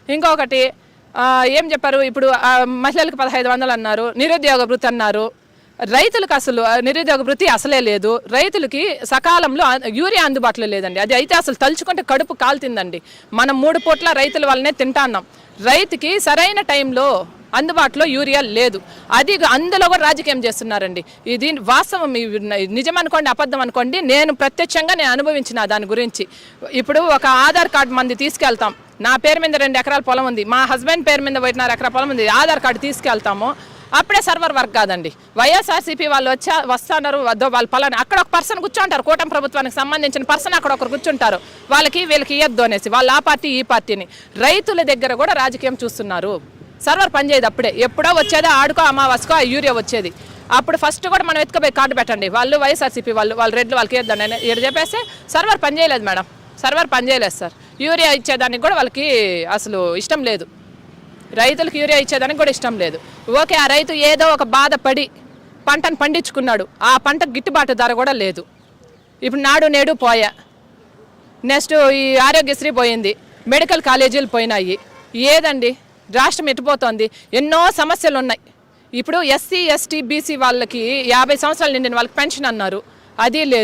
ఇంకొకటి ఏం చెప్పారు ఇప్పుడు మహిళలకు 1500 అన్నారు, నిరుద్యోగ భృతి అన్నారు. రైతులకు అసలు నిరుద్యోగ భృతి అసలే లేదు. రైతులకి సకాలంలో యూరియా అందుబాటులో లేదండి. అది అయితే అసలు తలుచుకుంటే కడుపు కాలుతుందండి. మనం 3 పూట్ల రైతుల వల్లనే తింటాన్నాం. రైతుకి సరైన టైంలో అందుబాటులో యూరియా లేదు. అది అందులో కూడా రాజకీయం చేస్తున్నారండి. ఇది వాస్తవం, నిజం అనుకోండి అబద్ధం అనుకోండి, నేను ప్రత్యక్షంగా అనుభవించిన దాని గురించి. ఇప్పుడు ఒక ఆధార్ కార్డు మంది తీసుకెళ్తాం, నా పేరు మీద 2 ఎకరాల పొలం ఉంది, మా హస్బెండ్ పేరు మీద 1.5 ఎకరా పొలం ఉంది, ఆధార్ కార్డు తీసుకెళ్తాము, అప్పుడే సర్వర్ వర్క్ కాదండి. వైఎస్ఆర్సీపీ వాళ్ళు వస్తున్నారు, వాళ్ళు పలానా అక్కడ ఒక పర్సన్ కూర్చుంటారు, కూటమి ప్రభుత్వానికి సంబంధించిన పర్సన్ అక్కడ ఒకరు కూర్చుంటారు, వీళ్ళకి ఇయ్యద్దు అనేసి వాళ్ళు ఆ పార్టీ ఈ పార్టీని. రైతుల దగ్గర కూడా రాజకీయం చూస్తున్నారు. సర్వర్ పనిచేయదు, అప్పుడే ఎప్పుడో వచ్చేది ఆడుకో అమావాస్కో యూరియా వచ్చేది. అప్పుడు ఫస్ట్ కూడా మనం ఎత్తుకుపోయి కార్డు పెట్టండి, వాళ్ళు వైఎస్ఆర్సీపీ వాళ్ళు రెడ్లు వాళ్ళకి ఇద్దండి ఇక్కడ చెప్పేస్తే సర్వర్ పనిచేయలేదు మేడం, సర్వర్ పనిచేయలేదు సార్. యూరియా ఇచ్చేదానికి కూడా వాళ్ళకి అసలు ఇష్టం లేదు, రైతులకు యూరియా ఇచ్చేదానికి కూడా ఇష్టం లేదు. ఓకే, ఆ రైతు ఏదో ఒక బాధపడి పంటను పండించుకున్నాడు, ఆ పంటకు గిట్టుబాటు ధర కూడా లేదు. ఇప్పుడు నాడు నేడు పోయా, నెక్స్ట్ ఈ ఆరోగ్యశ్రీ పోయింది, మెడికల్ కాలేజీలు పోయినాయి. ఏదండి రాష్ట్రం ఎట్టిపోతుంది? ఎన్నో సమస్యలు ఉన్నాయి. ఇప్పుడు ఎస్సీ ఎస్టీ బీసీ వాళ్ళకి 50 సంవత్సరాలు నిండిన వాళ్ళకి పెన్షన్ అన్నారు, అది లేదు.